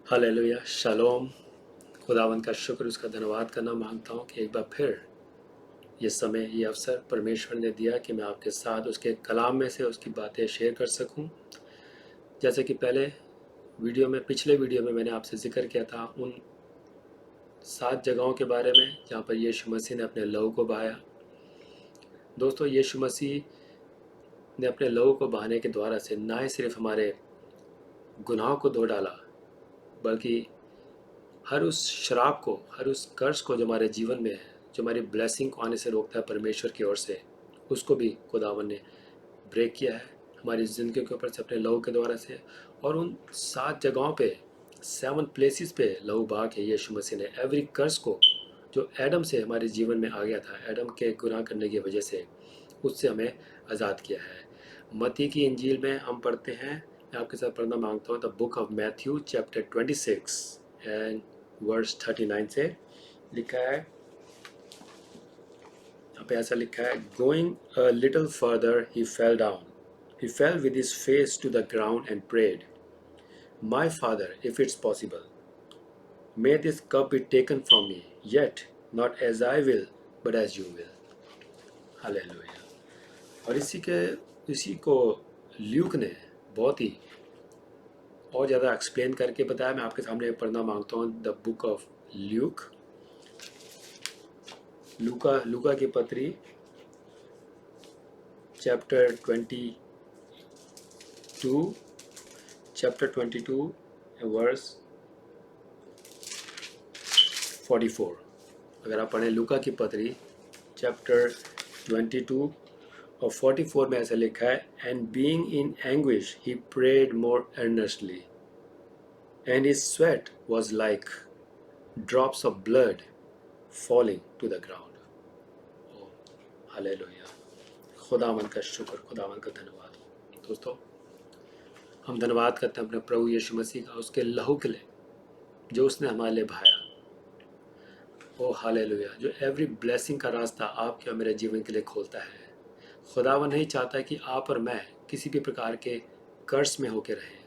Hallelujah shalom. खुदावंद का शुक्र उसका धन्यवाद करना मांगता हूँ कि एक बार फिर ये समय ये अवसर परमेश्वर ने दिया कि मैं आपके साथ उसके कलाम में से उसकी बातें शेयर कर सकूं। जैसे कि पहले पिछले वीडियो में मैंने आपसे जिक्र किया था उन 7 जगहों के बारे में जहाँ पर यीशु मसीह ने अपने लहू को बहाया। दोस्तों, यीशु मसीह ने अपने लहू को बहाने के द्वारा से ना ही सिर्फ हमारे गुनाहों को धो डाला, बल्कि हर उस श्राप को, हर उस कर्ज को जो हमारे जीवन में है, जो हमारी ब्लेसिंग को आने से रोकता है परमेश्वर की ओर से, उसको भी खुदावन ने ब्रेक किया है हमारी ज़िंदगी के ऊपर से अपने लहू के द्वारा से। और उन 7 जगहों पे, 7 प्लेसेस पे लहू बहा के यीशु मसीह ने एवरी कर्ज को जो एडम से हमारे जीवन में आ गया था, एडम के गुनाह करने की वजह से, उससे हमें आज़ाद किया है। मत्ती की इंजील में हम पढ़ते हैं, मैं आपके साथ पढ़ना मांगता हूँ, the book of Matthew chapter 26 and verse 39 से लिखा है। यहाँ पे ऐसा लिखा है, going a little further he fell down, he fell with his face to the ground and prayed, my father, if it's possible, may this cup be taken from me, yet not as I will but as you will. Hallelujah. और इसी को Luke ने बहुत ही और ज़्यादा explain करके बताया। मैं आपके सामने पढ़ना मांगता हूँ द बुक ऑफ लूका की पत्री चैप्टर 22 वर्स 44। अगर आप पढ़ें लूका की पत्री चैप्टर 22 और 44 में ऐसा लिखा है, and being in anguish he prayed more earnestly and his sweat was like drops of blood falling to the ground. O hallelujah. खुदावंद का शुक्र, खुदावंद का धन्यवाद। दोस्तों, हम धन्यवाद करते हैं अपने प्रभु यीशु मसीह का, उसके लहू के लिए जो उसने हमारे लिए बहाया। ओ हालेलुया, जो एवरी ब्लेसिंग का रास्ता आपके और मेरे जीवन के लिए खोलता है। खुदावन नहीं चाहता कि आप और मैं किसी भी प्रकार के कर्ज में होकर रहें।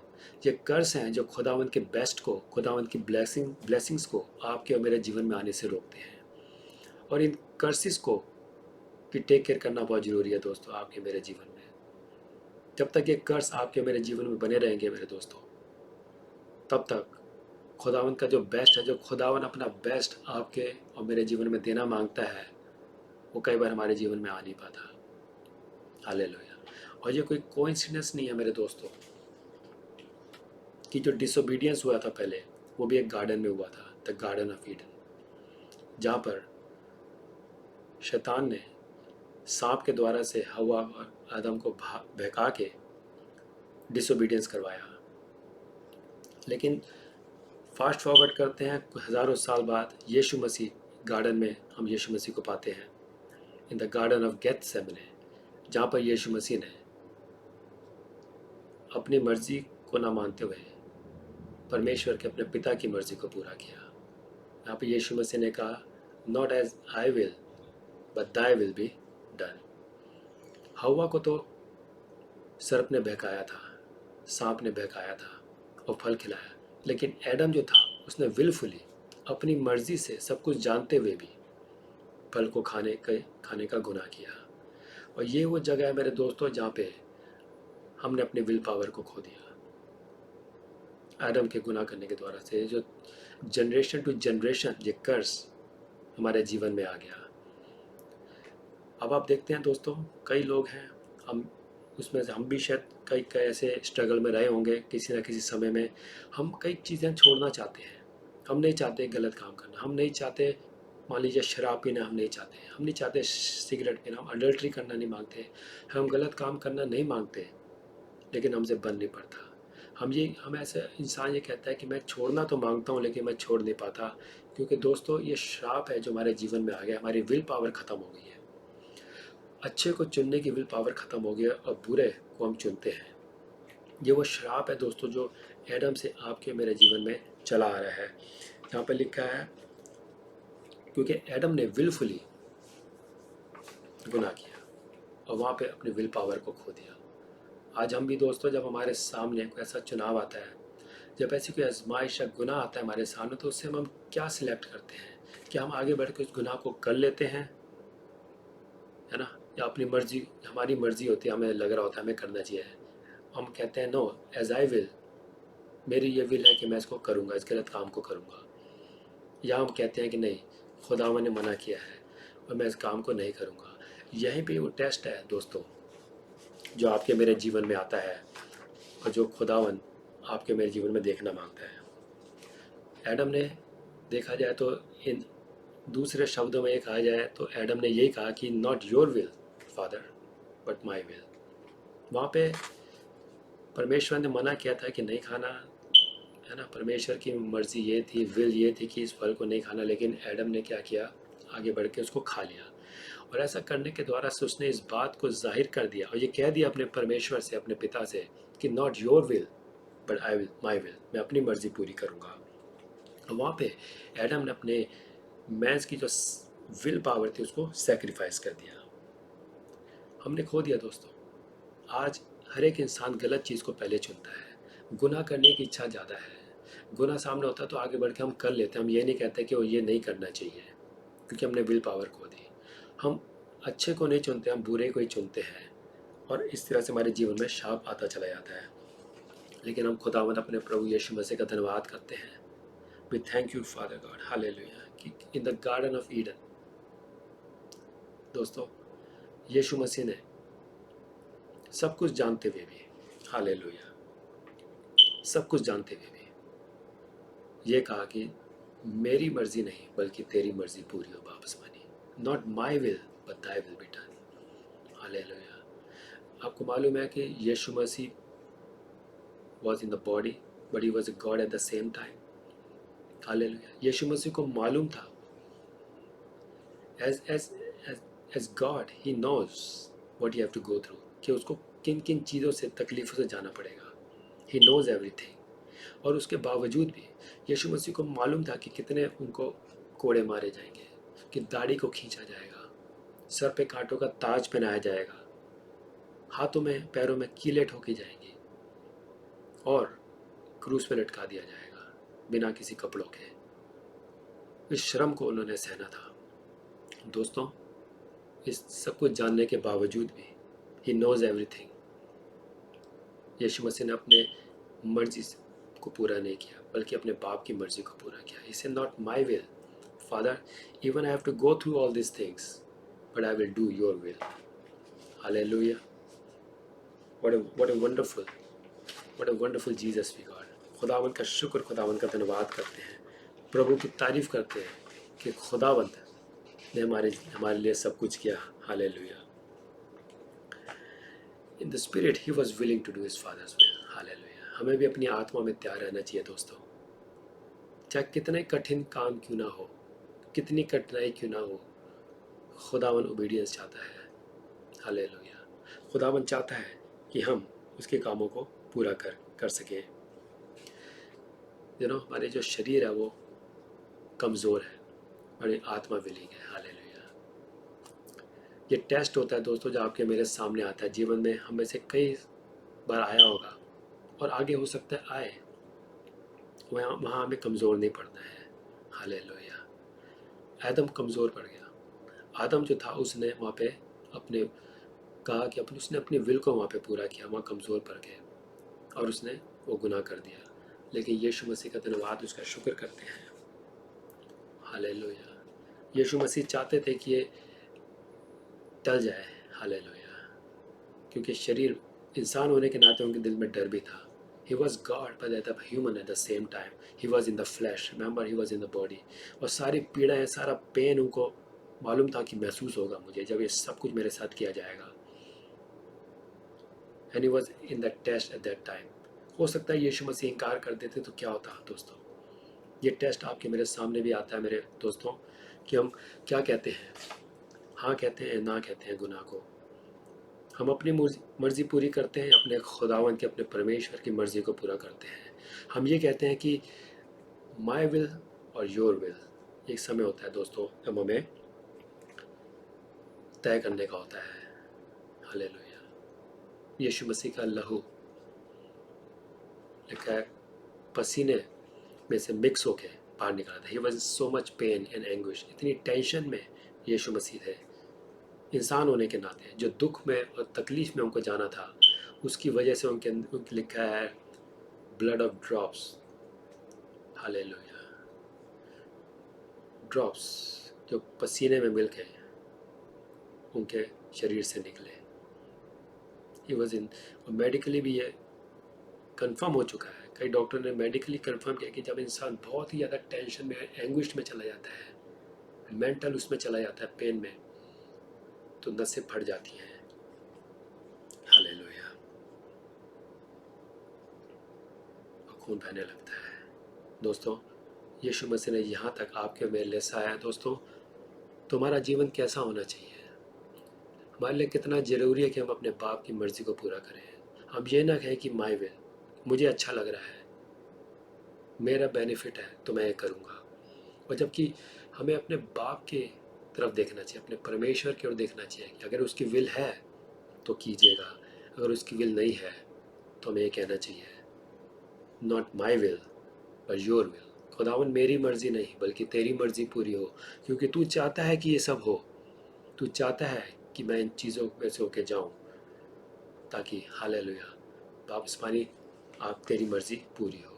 ये कर्ज हैं जो खुदावन के बेस्ट को, खुदावन की ब्लेसिंग्स को आपके और मेरे जीवन में आने से रोकते हैं। और इन कर्सिस को की टेक केयर करना बहुत ज़रूरी है दोस्तों आपके मेरे जीवन में। जब तक ये कर्ज आपके मेरे जीवन में बने रहेंगे मेरे दोस्तों, तब तक खुदावन का जो बेस्ट है, जो खुदावन अपना बेस्ट आपके और मेरे जीवन में देना मांगता है, वो कई बार हमारे जीवन में आ नहीं पाता। हालेलुया। और ये कोई कोइंसिडेंस नहीं है मेरे दोस्तों कि जो डिसोबीडियंस हुआ था पहले, वो भी एक गार्डन में हुआ था, द गार्डन ऑफ ईडन, जहाँ पर शैतान ने सांप के द्वारा से हवा और आदम को बहका के डिसोबीडियंस करवाया। लेकिन फास्ट फॉरवर्ड करते हैं हज़ारों साल बाद, यीशु मसीह गार्डन में हम यीशु मसीह को पाते हैं, इन द गार्डन ऑफ गेथसेमने, जहाँ पर यीशु मसीह ने अपनी मर्जी को ना मानते हुए परमेश्वर के अपने पिता की मर्जी को पूरा किया। यहाँ पर यीशु मसीह ने कहा, not as I will but thy will be done. हवा को तो सर्प ने बहकाया था, सांप ने बहकाया था और फल खिलाया, लेकिन एडम जो था उसने विलफुली अपनी मर्जी से सब कुछ जानते हुए भी फल को खाने का गुनाह किया। और ये वो जगह है मेरे दोस्तों जहाँ पे हमने अपने विल पावर को खो दिया। एडम के गुनाह करने के द्वारा से जो जनरेशन टू जनरेशन ये कर्ज हमारे जीवन में आ गया। अब आप देखते हैं दोस्तों, कई लोग हैं, हम उसमें से हम भी शायद कई ऐसे स्ट्रगल में रहे होंगे किसी ना किसी समय में। हम कई चीज़ें छोड़ना चाहते हैं, हम नहीं चाहते गलत काम करना, हम नहीं चाहते मान लीजिए शराब पीना, हम नहीं चाहते सिगरेट पीना, हम अडल्ट्री करना नहीं मांगते, हम गलत काम करना नहीं मांगते, लेकिन हमसे बन नहीं पड़ता। हम ऐसा इंसान ये कहता है कि मैं छोड़ना तो मांगता हूँ लेकिन मैं छोड़ नहीं पाता, क्योंकि दोस्तों ये श्राप है जो हमारे जीवन में आ गया। हमारी विल पावर ख़त्म हो गई है, अच्छे को चुनने की विल पावर ख़त्म हो गई है और बुरे को हम चुनते हैं। ये वो श्राप है दोस्तों जो एडम से आपके मेरे जीवन में चला आ रहा है। यहाँ पर लिखा है, क्योंकि एडम ने विलफुली गुनाह किया और वहाँ पे अपनी विल पावर को खो दिया। आज हम भी दोस्तों, जब हमारे सामने कोई ऐसा चुनाव आता है जब ऐसी कोई आजमाइश या गुनाह आता है हमारे सामने तो उससे हम क्या सिलेक्ट करते हैं? क्या हम आगे बढ़ के उस गुनाह को कर लेते हैं, है ना, या अपनी मर्जी, हमारी मर्जी होती है, हमें लग रहा होता है हमें करना चाहिए, हम कहते हैं नो एज आई विल, मेरी ये विल है कि मैं इसको करूँगा, इस गलत काम को करूँगा, या हम कहते हैं कि नहीं, खुदावन ने मना किया है और मैं इस काम को नहीं करूँगा। यहीं पे वो टेस्ट है दोस्तों जो आपके मेरे जीवन में आता है और जो खुदावन आपके मेरे जीवन में देखना मांगता है। एडम ने, देखा जाए तो इन दूसरे शब्दों में ये कहा जाए तो एडम ने यही कहा कि not your will father but my will. वहाँ पे परमेश्वर ने मना किया था कि नहीं खाना, है ना, परमेश्वर की मर्जी ये थी, विल ये थी कि इस फल को नहीं खाना, लेकिन एडम ने क्या किया, आगे बढ़ के उसको खा लिया। और ऐसा करने के द्वारा से उसने इस बात को जाहिर कर दिया और ये कह दिया अपने परमेश्वर से, अपने पिता से कि not your will but I will, my will, मैं अपनी मर्जी पूरी करूँगा। वहाँ पे एडम ने अपने मैंस की जो विल पावर थी उसको सेक्रीफाइस कर दिया, हमने खो दिया दोस्तों। आज हर एक इंसान गलत चीज़ को पहले चुनता है, गुनाह करने की इच्छा ज़्यादा है, गुनाह सामने होता है तो आगे बढ़ के हम कर लेते हैं, हम ये नहीं कहते कि वो ये नहीं करना चाहिए क्योंकि हमने विल पावर खो दी। हम अच्छे को नहीं चुनते, हम बुरे को ही चुनते हैं और इस तरह से हमारे जीवन में शाप आता चला जाता है। लेकिन हम खुदावंद अपने प्रभु यीशु मसीह का धन्यवाद करते हैं। We thank you father God, hallelujah, कि in the garden of Eden दोस्तों यीशु मसीह ने सब कुछ जानते हुए भी, हालेलुया, सब कुछ जानते हुए भी ये कहा कि मेरी मर्जी नहीं बल्कि तेरी मर्जी पूरी हो वापस मानी, not my will but thy will be done, hallelujah. आपको मालूम है कि यीशु मसीह was in the body but he was a God at the same time, hallelujah. Yeshu Masih को मालूम था as as as as God he knows what he have to go through, कि उसको किन किन चीज़ों से, तकलीफ़ों से जाना पड़ेगा, he knows everything। और उसके बावजूद भी यीशु मसीह को मालूम था कि कितने उनको कोड़े मारे जाएंगे, कि दाढ़ी को खींचा जाएगा, सर पे कांटों का ताज पहनाया जाएगा, हाथों में पैरों में कीले ठोकी जाएंगी और क्रूस पे लटका दिया जाएगा बिना किसी कपड़ों के। इस श्रम को उन्होंने सहना था दोस्तों। इस सब कुछ जानने के बावजूद भी ही नोज एवरीथिंग, यीशु मसीह ने अपने मर्जी को पूरा नहीं किया बल्कि अपने बाप की मर्जी को पूरा किया। He said not my will father, even I have to go through all this things but I will do your will, hallelujah. What a wonderful Jesus we God. खुदावंद का शुक्र, खुदावंद का धन्यवाद करते हैं, प्रभु की तारीफ करते हैं कि खुदावंद ने हमारे लिए सब कुछ किया, hallelujah. In the spirit he was willing to do his father's will, hallelujah. हमें भी अपनी आत्मा में तैयार रहना चाहिए दोस्तों, चाहे कितने कठिन काम क्यों ना हो, कितनी कठिनाई क्यों ना हो, खुदावन ओबीडियंस चाहता है, हालेलुया। खुदावन चाहता है कि हम उसके कामों को पूरा कर सकें। हमारे जो शरीर है वो कमज़ोर है, हमारी आत्मा विलिंग है, हालेलुया। ये टेस्ट होता है दोस्तों जो आपके मेरे सामने आता है, जीवन में हम में से कई बार आया होगा और आगे हो सकता है आए, वहाँ हमें कमज़ोर नहीं पड़ना है, हालेलुया। आदम कमज़ोर पड़ गया, आदम जो था उसने वहाँ पे अपने कहा कि उसने अपनी विल को वहाँ पे पूरा किया, वहाँ कमज़ोर पड़ गए और उसने वो गुनाह कर दिया। लेकिन यीशु मसीह का धन्यवाद, उसका शुक्र करते हैं, हालेलुया। यीशु मसीह चाहते थे कि ये टल जाए, हालेलुया, क्योंकि शरीर इंसान होने के नाते उनके दिल में डर भी था। He was God but at a human at the same time. He was in the flesh. Remember, he was in the body. और सारी पीड़ाएं, सारा पेन उनको मालूम था कि महसूस होगा मुझे जब ये सब कुछ मेरे साथ किया जाएगा। And he was in that test at that time. हो सकता है यीशु मसीह इनकार कर देते तो क्या होता दोस्तों। ये टेस्ट आपके मेरे सामने भी आता है मेरे दोस्तों, कि हम क्या कहते हैं, हाँ कहते हैं, ना कहते हैं गुनाह को। हम अपनी मर्जी पूरी करते हैं, अपने खुदावंद की, अपने परमेश्वर की मर्जी को पूरा करते हैं। हम ये कहते हैं कि माय विल और योर विल। एक समय होता है दोस्तों जब हमें तय करने का होता है, हालेलुया। यीशु मसीह का लहू लिखा है पसीने में से मिक्स होके बाहर निकला था. He was so much pain and anguish. इतनी टेंशन में यीशु मसीह थे. इंसान होने के नाते जो दुख में और तकलीफ में उनको जाना था, उसकी वजह से उनके लिखा है blood of drops. Hallelujah. Drops जो पसीने में मिल के उनके शरीर से निकले. He was in. मेडिकली भी ये कंफर्म हो चुका है. कई डॉक्टर ने मेडिकली कंफर्म किया कि जब इंसान बहुत ही ज़्यादा टेंशन में, एंग्विश में चला जाता है, मेंटल उसमें चला जाता है, पेन में, तो नसें फट जाती हैं. हालेलुया. और खून बहने लगता है. दोस्तों, यीशु मसीह ने यहाँ तक आपके मेरे लिए सहाया है. दोस्तों, तुम्हारा जीवन कैसा होना चाहिए? हमारे लिए कितना ज़रूरी है कि हम अपने बाप की मर्ज़ी को पूरा करें. हम ये ना कहें कि माय विल, मुझे अच्छा लग रहा है, मेरा बेनिफिट है तो मैं ये करूँगा. और जबकि हमें अपने बाप के तरफ देखना चाहिए, अपने परमेश्वर की ओर देखना चाहिए कि अगर उसकी विल है तो कीजिएगा, अगर उसकी विल नहीं है तो हमें ये कहना चाहिए, not my will but your will. खुदावन मेरी मर्ज़ी नहीं बल्कि तेरी मर्ज़ी पूरी हो, क्योंकि तू चाहता है कि ये सब हो. तू चाहता है कि मैं इन चीज़ों में से होके जाऊँ, ताकि हालेलुया वापस पानी आप तेरी मर्ज़ी पूरी हो.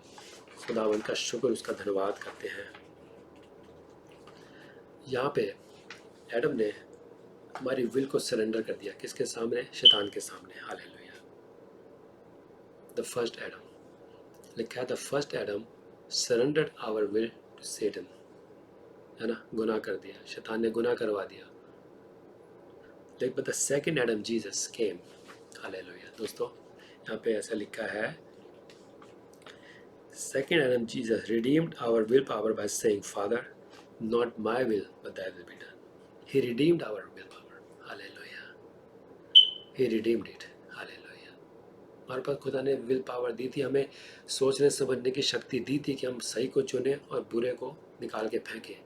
खुदावन का शुक्र, उसका धन्यवाद करते हैं. यहाँ पे एडम ने हमारी विल को सरेंडर कर दिया. किसके सामने? शैतान के सामने. हालेलुया. द फर्स्ट एडम, लिखा है the first Adam surrendered our will to Satan. है ना, गुनाह कर दिया, शैतान ने गुनाह करवा दिया. लेकिन the second Adam Jesus came. Hallelujah. दोस्तों, यहाँ पे ऐसा लिखा है, second Adam Jesus redeemed our willpower by saying, Father, not my will but thy will be done. He redeemed our willpower. Hallelujah. He redeemed it. Hallelujah. हमारे पास खुदा ने will power दी थी, हमें सोचने समझने की शक्ति दी थी कि हम सही को चुने और बुरे को निकाल के फेंकें.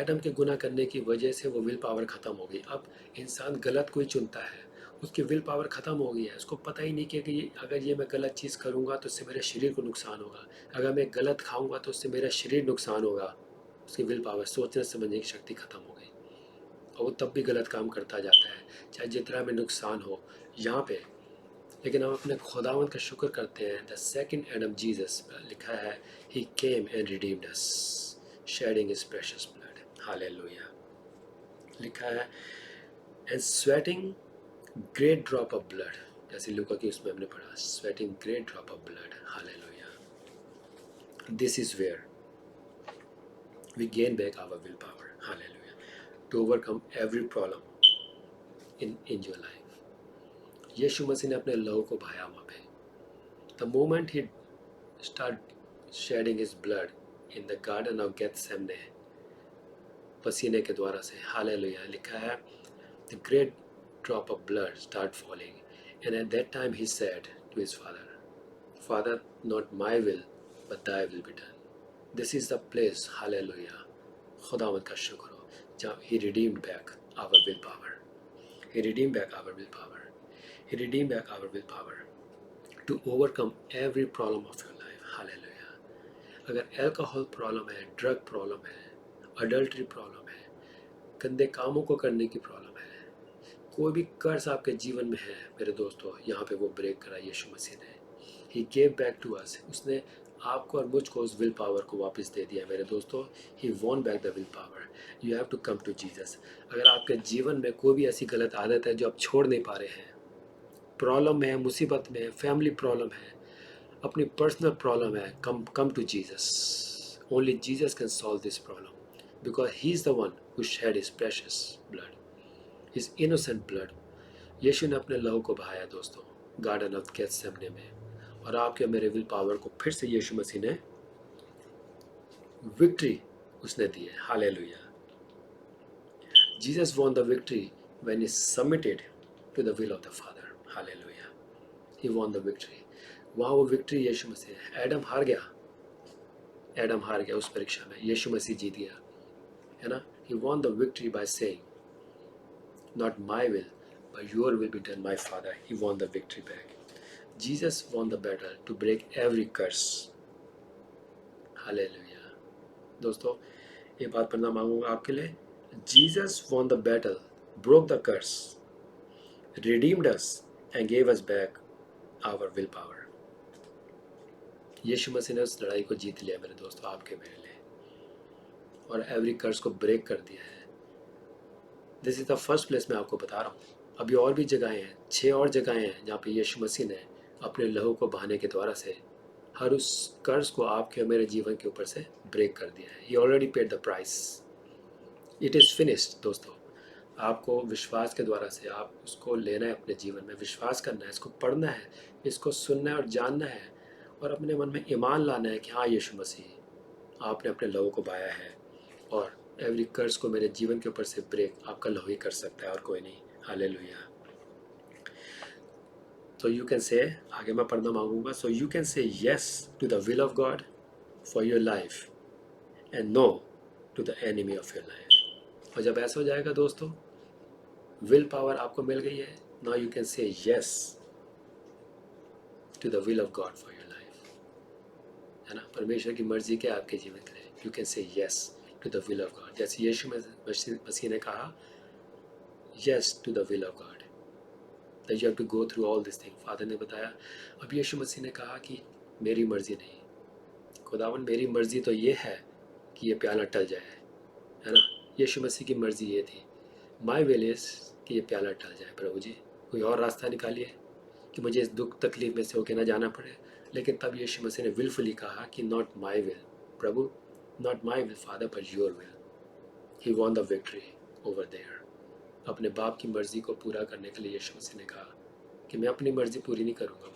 एडम के गुनाह करने की वजह से वो विल पावर ख़त्म हो गई. अब इंसान गलत कोई चुनता है, उसकी विल पावर ख़त्म हो गई है. उसको पता ही नहीं कि अगर ये मैं गलत चीज़ करूँगा तो उससे मेरे शरीर को नुकसान होगा, अगर मैं गलत खाऊँगा तो उससे मेरा शरीर नुकसान होगा. उसकी विल पावर, सोचने समझने की शक्ति ख़त्म हो गई और वो तब भी गलत काम करता जाता है, चाहे जितना में नुकसान हो यहाँ पे. लेकिन हम अपने खुदावंद का शुक्र करते हैं. द सेकंड एडम जीसस, लिखा है, he came and redeemed us shedding his precious blood. Hallelujah. लिखा है, and sweating great drop of blood. जैसे लूका की उसमें हमने पढ़ा, sweating great drop of blood. Hallelujah. This is where we gain back our will power. Hallelujah. To overcome every problem in your life. Yeshu मसीह ने अपने लहू को बहाया वहाँ पे. The moment he start shedding his blood in the garden of Gethsemane, पसीने के द्वारा से. हालेलुया. लिखा है, the great drop of blood start falling, and at that time he said to his father, father, not my will but thy will be done. This is the place, hallelujah, खुदावंद का शुक्र हो, जहाँ he redeemed back our will power. He redeemed back our will power. He redeemed back our willpower to overcome every problem of your life. Hallelujah. अगर alcohol problem है, drug problem है, adultery problem है, गंदे कामों को करने की problem है, कोई भी कर्ज आपके जीवन में है मेरे दोस्तों, यहाँ पे वो ब्रेक करा यीशु मसीह ने. He gave back to us. उसने आपको और मुझको उस विल पावर को वापस दे दिया मेरे दोस्तों. He won back the will power. You have to come to Jesus. अगर आपके जीवन में कोई भी ऐसी गलत आदत है जो आप छोड़ नहीं पा रहे हैं, प्रॉब्लम है, मुसीबत में, फैमिली प्रॉब्लम है, अपनी पर्सनल प्रॉब्लम है, come to Jesus. Only Jesus can solve this problem because he is the one who shed his precious blood, his innocent blood. Yeshu ने अपने लहू को बहाया दोस्तों गार्डन ऑफ गेथसेमने में, और आपके मेरे विल पावर को फिर से यीशु मसीह ने विक्ट्री उसने दी है. Hallelujah. Jesus won the victory when he submitted to the will of the father. Hallelujah. He won the victory. वहाँ वो विक्ट्री यीशु मसीह है. एडम हार गया, एडम हार गया उस परीक्षा में, यीशु मसीह जीत गया, है ना. He won the victory by saying, not my will but your will be done my father. He won the victory back. Jesus won the battle to break every curse. Hallelujah. दोस्तों, ये बात पढ़ना मांगूंगा आपके लिए। Jesus won the battle, broke the curse, redeemed us and gave us back our willpower. यीशु मसीह ने उस लड़ाई को जीत लिया मेरे दोस्तों, आपके मेरे लिए, और एवरी कर्स को ब्रेक कर दिया है। This is the first place मैं आपको बता रहा हूँ। अभी और भी जगहें हैं, 6 और जगहें हैं जहाँ पे यीशु मसीह ने अपने लहू को बहाने के द्वारा से हर उस कर्ज को आपके और मेरे जीवन के ऊपर से ब्रेक कर दिया है। He already paid the price, it is finished. दोस्तों, आपको विश्वास के द्वारा से आप उसको लेना है अपने जीवन में, विश्वास करना है, इसको पढ़ना है, इसको सुनना है और जानना है, और अपने मन में ईमान लाना है कि हाँ यीशु मसीह आपने अपने लहू को बहाया है, और एवरी कर्ज को मेरे जीवन के ऊपर से ब्रेक आपका लहू ही कर सकता है और कोई नहीं। हालेलुया। तो यू कैन से, आगे मैं पढ़ना मांगूंगा, so you can say yes to the will of God for your life and no to the enemy of your life. और जब ऐसा हो जाएगा दोस्तों, विल पावर आपको मिल गई है, now you can say yes to the will of God for your life, है ना। परमेश्वर की मर्जी क्या आपके जीवन के लिए, you can say yes to the will of God. जैसे यीशु मसीह ने कहा yes to the will of God, that you have to go through all this thing. Father ने बताया, अब यीशु मसीह ने कहा कि मेरी मर्जी नहीं, खुदावन मेरी मर्जी तो ये है कि ये प्याला टल जाए, है ना। यीशु मसीह की मर्जी ये थी, माई विल इज़ कि ये प्याला टल जाए। प्रभु जी कोई और रास्ता निकालिए कि मुझे इस दुख तकलीफ में से होके ना जाना पड़े। लेकिन तब यीशु मसीह ने विलफुली कहा कि नॉट माई विल प्रभु, not my will father but your will. He won the victory over there. अपने बाप की मर्ज़ी को पूरा करने के लिए यीशु मसीह ने कहा कि मैं अपनी मर्ज़ी पूरी नहीं करूँगा,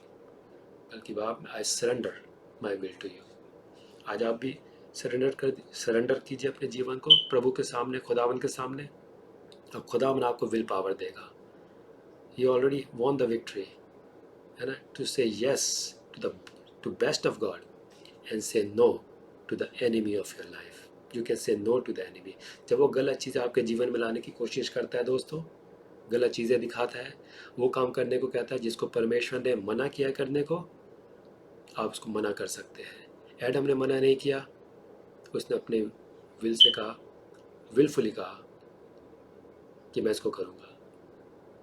बल्कि बाप I surrender my will to you. आज आप भी सरेंडर कीजिए अपने जीवन को प्रभु के सामने, खुदावन के सामने, और खुदावन आपको विल पावर देगा। He already won the victory, है ना, to say yes to best of God and say no to the enemy of your life. You can say no to the enemy. जब वो गलत चीज़ आपके जीवन में लाने की कोशिश करता है दोस्तों, गलत चीज़ें दिखाता है, वो काम करने को कहता है जिसको परमेश्वर ने मना किया करने को, आप उसको मना कर सकते हैं। एडम ने मना नहीं किया, उसने अपने विल से कहा, विलफुली कहा कि मैं इसको करूँगा।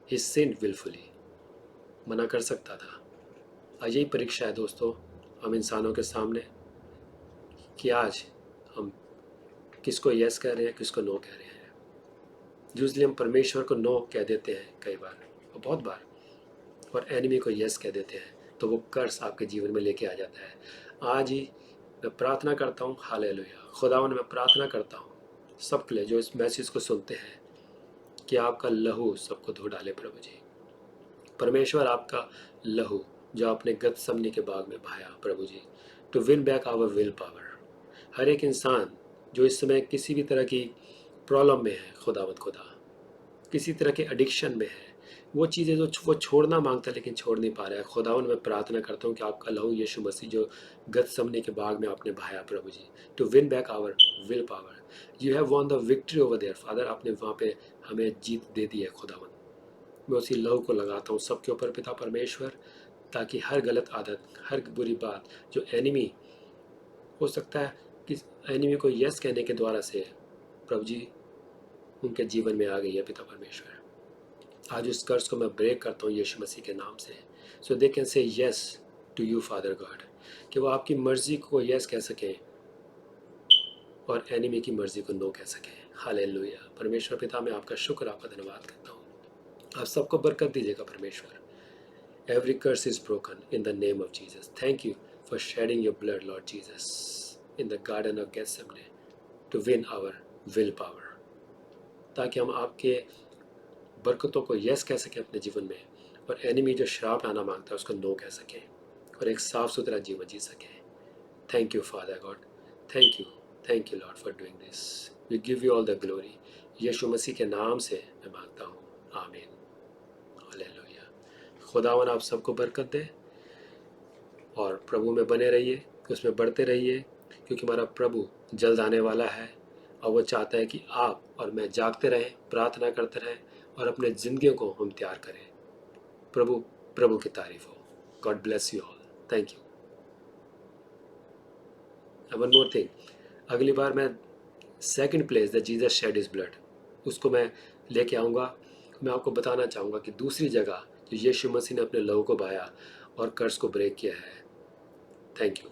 ही सिन्ड विलफुली, मना कर सकता था। आज यही परीक्षा है दोस्तों हम इंसानों के सामने, कि आज हम किसको यस कह रहे हैं, किसको नो कह रहे हैं। यूजली हम परमेश्वर को नो कह देते हैं कई बार, और बहुत बार, और एनिमी को यस कह देते हैं, तो वो कर्स आपके जीवन में लेके आ जाता है। आज ही मैं प्रार्थना करता हूँ, हालेलुया, खुदावन मैं प्रार्थना करता हूँ सबके लिए जो इस मैसेज को सुनते हैं, कि आपका लहू सबको धो डाले प्रभु जी। परमेश्वर आपका लहू जो आपने गतसमनी के बाग में बहाया प्रभु जी, to win back our will power. हर एक इंसान जो इस समय किसी भी तरह की प्रॉब्लम में है, खुदावत खुदा किसी तरह के एडिक्शन में है, वो चीज़ें जो वो छोड़ना मांगता है लेकिन छोड़ नहीं पा रहा है, खुदावन मैं प्रार्थना करता हूँ कि आपका लहू यीशु मसीह जो गतसमनी के बाग में आपने बहाया प्रभु जी, to win back our will power. You have won the victory over there father, आपने वहाँ पे हमें जीत दे दी है खुदावन। मैं उसी लहू को लगाता हूँ सबके ऊपर पिता परमेश्वर, ताकि हर गलत आदत, हर बुरी बात जो एनिमी हो सकता है कि एनिमी को यस कहने के द्वारा से प्रभु जी उनके जीवन में आ गई है पिता परमेश्वर, आज उस कर्ज को मैं ब्रेक करता हूँ यीशु मसीह के नाम से, so they can say yes to you father God, कि वो आपकी मर्जी को यस कह सकें और एनिमी की मर्जी को नो कह सकें। हालेलुया। परमेश्वर पिता मैं आपका शुक्र, आपका धन्यवाद करता हूँ। आप सबको बरकत दीजिएगा परमेश्वर। Every curse is broken in the name of Jesus. Thank you for shedding your blood, Lord Jesus, in the Garden of Gethsemane to win our willpower, ताकि हम आपके बरकतों को यस कह सकें अपने जीवन में, और एनिमी जो श्राप लाना मांगता है उसको नो कह सकें, और एक साफ सुथरा जीवन जी सकें। Thank you father God, thank you Lord for doing this. We give you all the glory. Yeshu Masih के नाम से मैं मांगता हूँ, आमीन। हालेलुया। खुदावन आप सबको बरकत दे, और प्रभु में बने रहिए, उसमें बढ़ते रहिए, क्योंकि हमारा प्रभु जल्द आने वाला है, और वो चाहता है कि आप और मैं जागते रहें, प्रार्थना करते रहें, और अपने ज़िंदगियों को हम तैयार करें। प्रभु की तारीफ हो। God bless you all, thank you. One more thing, अगली बार मैं second place the Jesus shed is blood उसको मैं लेके आऊँगा। मैं आपको बताना चाहूँगा कि दूसरी जगह जो यीशु मसीह ने अपने लहू को बहाया और कर्ज को ब्रेक किया है। Thank you.